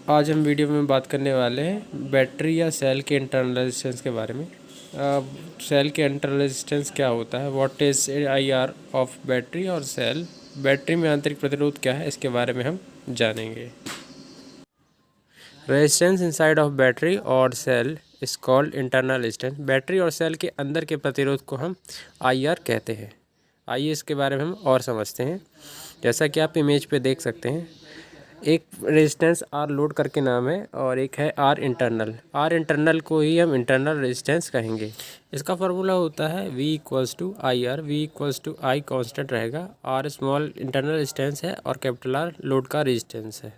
आज हम वीडियो में बात करने वाले हैं बैटरी या सेल के इंटरनल रेजिस्टेंस के बारे में। सेल के इंटरनल रेजिस्टेंस क्या होता है, what is IR of battery और सेल, बैटरी में आंतरिक प्रतिरोध क्या है, इसके बारे में हम जानेंगे। रेजिस्टेंस इनसाइड ऑफ बैटरी और cell is called internal resistance. Battery और सेल के अंदर के प्रतिरोध को हम IR कहते हैं। आइए इसके बारे में हम और समझते हैं। जैसा कि आप इमेज पे देख सकते हैं, एक रेजिस्टेंस R लोड करके नाम है और एक है R इंटरनल। R इंटरनल को ही हम इंटरनल रेजिस्टेंस कहेंगे। इसका फार्मूला होता है V=IR। V=I कांस्टेंट रहेगा। R स्मॉल इंटरनल रेजिस्टेंस है और कैपिटल R लोड का रेजिस्टेंस है।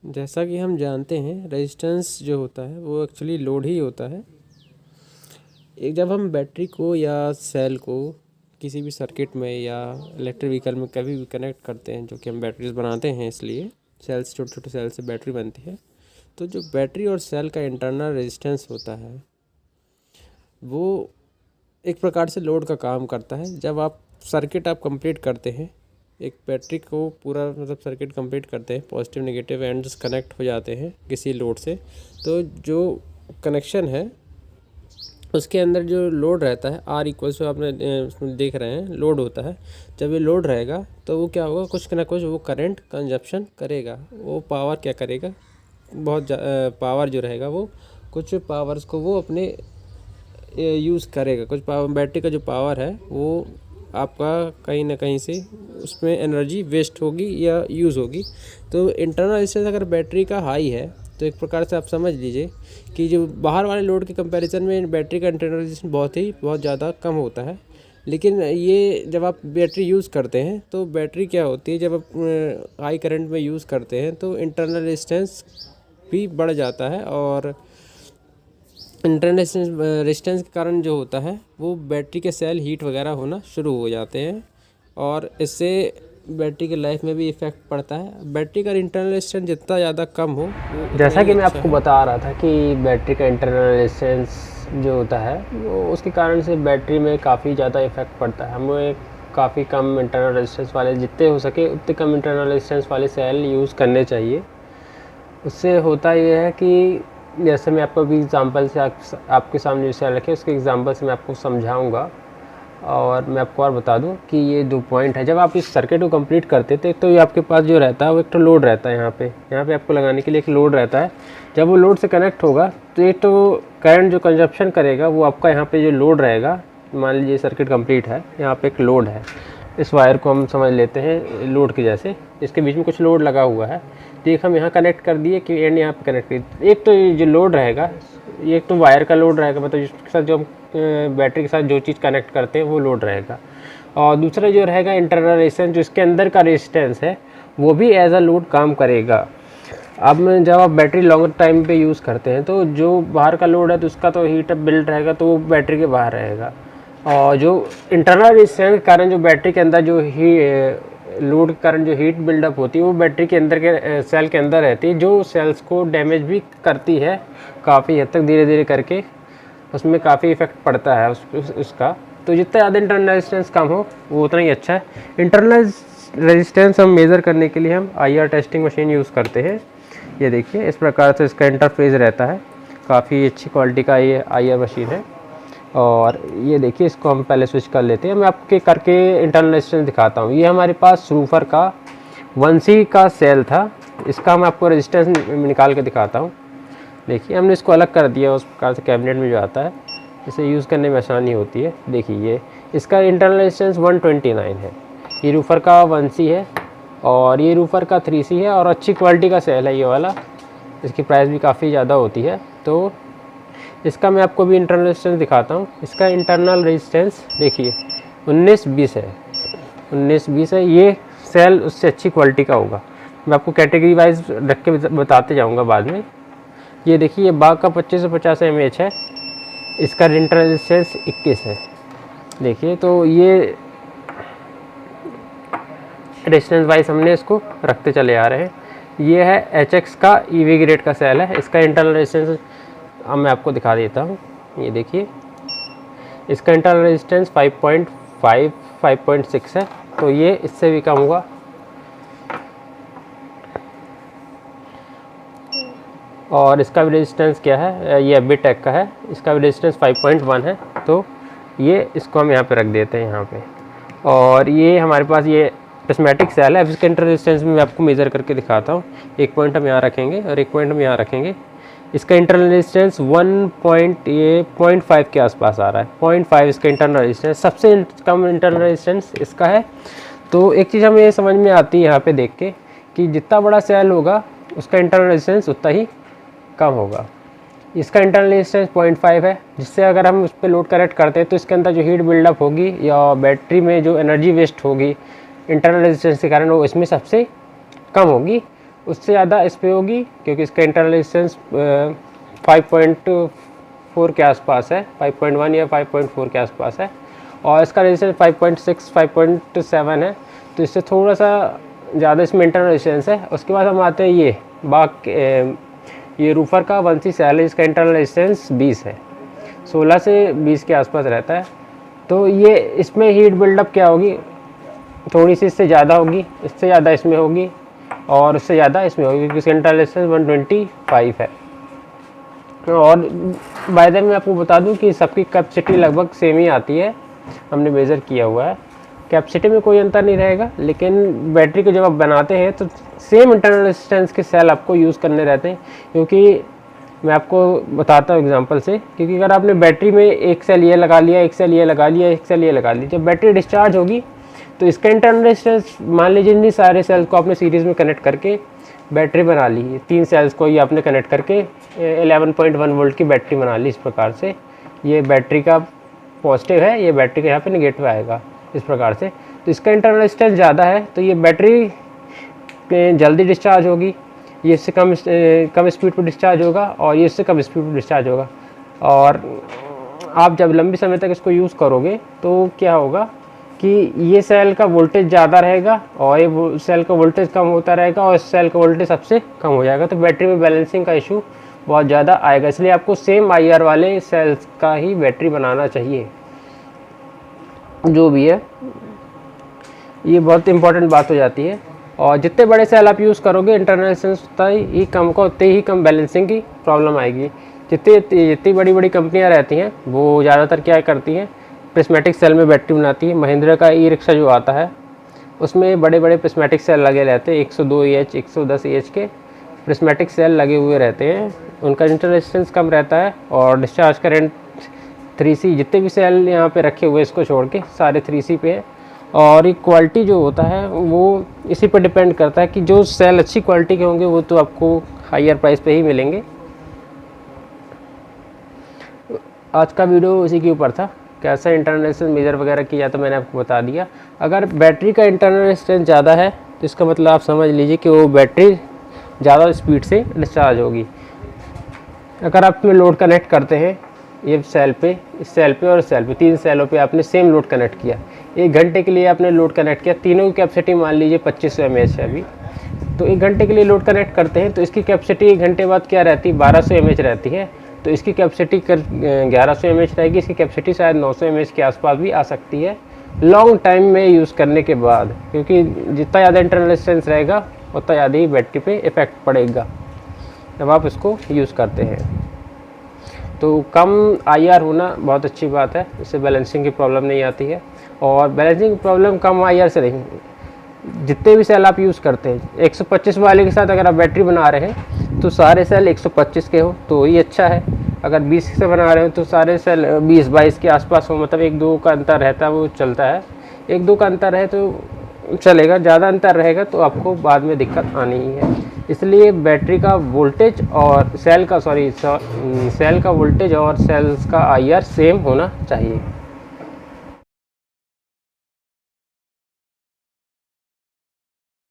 जैसा कि हम जानते हैं, रेजिस्टेंस जो होता है वो एक्चुअली लोड ही होता है। एक जब हम बैटरी को या सेल को किसी भी सर्किट में या इलेक्ट्रिक व्हीकल में कभी भी कनेक्ट करते हैं, जो कि हम बैटरीज बनाते हैं, इसलिए सेल्स, छोटे छोटे सेल से बैटरी बनती है। तो जो बैटरी और सेल का इंटरनल रेजिस्टेंस होता है वो एक प्रकार से लोड का काम करता है। जब आप सर्किट कंप्लीट करते हैं, एक बैटरी को पूरा मतलब सर्किट कंप्लीट करते हैं, पॉजिटिव नेगेटिव एंड्स कनेक्ट हो जाते हैं किसी लोड से, तो जो कनेक्शन है उसके अंदर जो लोड रहता है R इक्वल्स आपने उसमें देख रहे हैं लोड होता है। जब ये लोड रहेगा तो वो क्या होगा, कुछ ना कुछ वो करंट कंजप्शन करेगा। वो पावर क्या करेगा, बहुत पावर जो रहेगा वो कुछ पावर्स को वो अपने यूज़ करेगा। कुछ पावर, बैटरी का जो पावर है वो आपका कहीं ना कहीं से उसमें एनर्जी वेस्ट होगी या यूज़ होगी। तो इंटरनल रेजिस्टेंस अगर बैटरी का हाई है तो एक प्रकार से आप समझ लीजिए कि जो बाहर वाले लोड के कंपैरिजन में बैटरी का इंटरनल रेजिस्टेंस बहुत ज़्यादा कम होता है। लेकिन ये जब आप बैटरी यूज़ करते हैं तो बैटरी क्या होती है, जब आप हाई करंट में यूज़ करते हैं तो इंटरनल रेजिस्टेंस भी बढ़ जाता है और इंटरनल रेजिस्टेंस के कारण जो होता है वो बैटरी के सेल हीट वगैरह होना शुरू हो जाते हैं और इससे बैटरी के लाइफ में भी इफ़ेक्ट पड़ता है। बैटरी का इंटरनल रेजिस्टेंस जितना ज़्यादा कम हो, जैसा कि मैं आपको बता रहा था कि बैटरी का इंटरनल रेजिस्टेंस जो होता है वो उसके कारण से बैटरी में काफ़ी ज़्यादा इफेक्ट पड़ता है। हमें काफ़ी कम इंटरनल रेजिस्टेंस वाले, जितने हो सके उतने कम इंटरनल रेजिस्टेंस वाले सेल यूज़ करने चाहिए। उससे होता ये है कि जैसे मैं आपको अभी एग्ज़ाम्पल से आपके सामने जो सेल रखे उसके एग्ज़ाम्पल से मैं आपको समझाऊँगा। और मैं आपको और बता दूं कि ये 2 पॉइंट है। जब आप इस सर्किट को कंप्लीट करते थे तो ये आपके पास जो रहता है वो एक तो लोड रहता है, यहाँ पे आपको लगाने के लिए एक लोड रहता है। जब वो लोड से कनेक्ट होगा तो एक तो करंट जो कंजप्शन करेगा वो आपका यहाँ पे जो लोड रहेगा, मान लीजिए सर्किट कंप्लीट है, यहाँ पे एक लोड है। इस वायर को हम समझ लेते हैं लोड के जैसे, इसके बीच में कुछ लोड लगा हुआ है। तो एक हम यहाँ कनेक्ट कर दिए कि एंड यहाँ पे कनेक्ट कर। एक तो ये जो लोड रहेगा, एक तो वायर का लोड रहेगा, मतलब जिसके साथ जो हम बैटरी के साथ जो चीज़ कनेक्ट करते हैं वो लोड रहेगा। और दूसरा जो रहेगा इंटरनल रेजिस्टेंस, जो इसके अंदर का रेजिस्टेंस है वो भी एज अ लोड काम करेगा। अब जब आप बैटरी लॉन्ग टाइम पे यूज़ करते हैं तो जो बाहर का लोड है तो उसका तो हीट अप बिल्ड रहेगा, तो वो बैटरी के बाहर रहेगा। और जो इंटरनल रेजिस्टेंस के कारण जो बैटरी के अंदर जो लोड के कारण जो हीट बिल्डअप होती है वो बैटरी के अंदर के सेल के अंदर रहती है, जो सेल्स को डैमेज भी करती है काफ़ी हद तक। धीरे धीरे करके उसमें काफ़ी इफेक्ट पड़ता है उसका। तो जितना ज़्यादा इंटरनल रेजिस्टेंस कम हो वो उतना ही अच्छा है। इंटरनल रेजिस्टेंस हम मेज़र करने के लिए हम IR टेस्टिंग मशीन यूज़ करते हैं। ये देखिए इस प्रकार से इसका इंटरफेस रहता है, काफ़ी अच्छी क्वालिटी का ये IR मशीन है। और ये देखिए इसको हम पहले स्विच कर लेते हैं। मैं आपके करके इंटरनल रेजिस्टेंस दिखाता हूँ। ये हमारे पास रूफर का 1C का सेल था, इसका मैं आपको रेजिस्टेंस निकाल के दिखाता हूँ। देखिए हमने इसको अलग कर दिया उस प्रकार से, कैबिनेट में जो आता है, इसे यूज़ करने में आसानी होती है। देखिए ये इसका इंटरनल रेजिस्टेंस 129 है। ये रूफर का 1C है और ये रूफर का 3C है और अच्छी क्वालिटी का सेल है ये वाला। इसकी प्राइस भी काफ़ी ज़्यादा होती है। तो इसका मैं आपको भी इंटरनल रेजिस्टेंस दिखाता हूँ। इसका इंटरनल रेजिस्टेंस देखिए 1920 है, 1920 है। ये सेल उससे अच्छी क्वालिटी का होगा। मैं आपको कैटेगरी वाइज रख के बताते जाऊँगा बाद में। ये देखिए ये बाग का 2550 mAh है, इसका इंटरनल रेजिस्टेंस 21 है। देखिए तो ये रेजिस्टेंस वाइज हमने इसको रखते चले आ रहे हैं। ये है HX का EV ग्रेड का सेल है। इसका इंटरनल रेजिस्टेंस अब मैं आपको दिखा देता हूँ। ये देखिए इसका इंटरनल रेजिस्टेंस 5.5 5.6 है, तो ये इससे भी कम होगा। और इसका भी रेजिस्टेंस क्या है, ये एबिटेक का है, इसका भी रेजिस्टेंस 5.1 है। तो ये इसको हम यहाँ पे रख देते हैं यहाँ पे। और ये हमारे पास ये प्रिज्मेटिक सेल है। अब इसका इंटर रेजिस्टेंस में मैं आपको मेज़र करके दिखाता हूँ। एक पॉइंट हम यहाँ रखेंगे और एक पॉइंट हम यहाँ रखेंगे। इसका इंटरनल रेजिस्टेंस 1.5 के आसपास आ रहा है। 0.5 इसका इंटरनल रेजिस्टेंस, सबसे कम इंटरनल रेजिस्टेंस इसका है। तो एक चीज़ हमें समझ में आती है यहाँ पे देख के कि जितना बड़ा सेल होगा उसका इंटरनल रेजिस्टेंस उतना ही कम होगा। इसका इंटरनल रेजिस्टेंस 0.5 है, जिससे अगर हम उस पर लोड कनेक्ट करते हैं तो इसके अंदर जो हीट बिल्डअप होगी या बैटरी में जो एनर्जी वेस्ट होगी इंटरनल रेजिस्टेंस के कारण, वो इसमें सबसे कम होगी। उससे ज़्यादा इस पर होगी क्योंकि इसका इंटरनल रेजिस्टेंस 5.4 के आसपास है, 5.1 या 5.4 के आसपास है। और इसका रेजिस्टेंस 5.6 5.7 है, तो इससे थोड़ा सा ज़्यादा इसमें इंटरनल रेजिस्टेंस है। उसके बाद हम आते हैं ये रूफर का 1C सेल है, इसका इंटरनल रेजिस्टेंस 20 है, 16 से 20 के आसपास रहता है। तो ये इसमें हीट बिल्डअप क्या होगी, थोड़ी सी इससे ज़्यादा होगी, इससे ज़्यादा इसमें होगी और उससे ज़्यादा इसमें होगी, क्योंकि इसका इंटरनल रेजिस्टेंस 125 है। और बाय द वे मैं आपको बता दूं कि सबकी कैपेसिटी लगभग सेम ही आती है, हमने मेज़र किया हुआ है। कैपेसिटी में कोई अंतर नहीं रहेगा, लेकिन बैटरी को जब आप बनाते हैं तो सेम इंटरनल रेजिस्टेंस के सेल आपको यूज़ करने रहते हैं। क्योंकि मैं आपको बताता हूँ एग्जांपल से, क्योंकि अगर आपने बैटरी में एक सेल ये लगा लिया, एक सेल ये लगा लिया, एक सेल ये लगा लिया, जब बैटरी डिस्चार्ज होगी तो इसका इंटरनल रेजिस्टेंस, मान लीजिए इन सारे सेल्स को आपने सीरीज़ में कनेक्ट करके बैटरी बना ली, 3 सेल्स को ही आपने कनेक्ट करके 11.1 वोल्ट की बैटरी बना ली। इस प्रकार से ये बैटरी का पॉजिटिव है, ये बैटरी का यहाँ पे नेगेटिव आएगा इस प्रकार से। तो इसका इंटरनल रेजिस्टेंस ज़्यादा है तो ये बैटरी जल्दी डिस्चार्ज होगी, ये इससे कम स्पीड पर डिस्चार्ज होगा और ये इससे कम स्पीड पर डिस्चार्ज होगा। और आप जब लंबे समय तक इसको यूज़ करोगे तो क्या होगा कि ये सेल का वोल्टेज ज़्यादा रहेगा और ये सेल का वोल्टेज कम होता रहेगा और इस सेल का वोल्टेज सबसे कम हो जाएगा। तो बैटरी में बैलेंसिंग का इशू बहुत ज़्यादा आएगा, इसलिए आपको सेम IR वाले सेल्स का ही बैटरी बनाना चाहिए जो भी है। ये बहुत इंपॉर्टेंट बात हो जाती है। और जितने बड़े सेल आप यूज़ करोगे इंटरनल रेजिस्टेंस उतना ही कम का, उतने ही कम बैलेंसिंग की प्रॉब्लम आएगी। जितनी बड़ी बड़ी कंपनियाँ रहती हैं वो ज़्यादातर क्या करती हैं, प्रिज्मेटिक सेल में बैटरी बनाती है। महिंद्रा का ई-रिक्शा जो आता है उसमें बड़े बड़े प्रिज्मेटिक सेल लगे रहते हैं, 102 EH 110 EH के प्रिज्मेटिक सेल लगे हुए रहते हैं। उनका इंटरनल रेजिस्टेंस कम रहता है और डिस्चार्ज करंट 3C, जितने भी सेल यहाँ पे रखे हुए इसको छोड़ के सारे 3C पे है। और ये क्वालिटी जो होता है वो इसी पर डिपेंड करता है कि जो सेल अच्छी क्वालिटी के होंगे वो तो आपको हायर प्राइस पे ही मिलेंगे। आज का वीडियो इसी के ऊपर था, कैसा इंटरनल रेजिस्टेंस मेजर वगैरह किया जाता मैंने आपको बता दिया। अगर बैटरी का इंटरनल रेजिस्टेंस ज़्यादा है तो इसका मतलब आप समझ लीजिए कि वो बैटरी ज़्यादा स्पीड से डिस्चार्ज होगी। अगर आप में लोड कनेक्ट करते हैं ये सेल पे, इस सेल पे और इस सेल पे, 3 सेलों पे आपने सेम लोड कनेक्ट किया, 1 घंटे के लिए आपने लोड कनेक्ट किया, तीनों की कैपेसिटी मान लीजिए 2500 mAh है अभी, तो 1 घंटे के लिए लोड कनेक्ट करते हैं तो इसकी कैपेसिटी 1 घंटे बाद क्या रहती है, 1200 mAh रहती है। तो इसकी कैपेसिटी 1100 mAh रहेगी, इसकी कैपेसिटी शायद 900 mAh के आसपास भी आ सकती है लॉन्ग टाइम में यूज़ करने के बाद, क्योंकि जितना ज़्यादा इंटरनल रेजिस्टेंस रहेगा उतना ज़्यादा ही बैटरी पे इफेक्ट पड़ेगा जब आप इसको यूज़ करते हैं। तो कम IR होना बहुत अच्छी बात है, इससे बैलेंसिंग की प्रॉब्लम नहीं आती है। और बैलेंसिंग की प्रॉब्लम कम IR से नहीं, जितने भी सेल आप यूज़ करते हैं 125 वाले के साथ अगर आप बैटरी बना रहे हैं तो सारे सेल 125 के हो तो ये अच्छा है। अगर 20 से बना रहे हो तो सारे सेल 20-22 के आसपास हो, मतलब 1-2 का अंतर रहता है, वो चलता है। 1-2 का अंतर है तो चलेगा, ज़्यादा अंतर रहेगा तो आपको बाद में दिक्कत आनी ही है। इसलिए बैटरी का वोल्टेज और सेल का वोल्टेज और सेल्स का IR सेम होना चाहिए।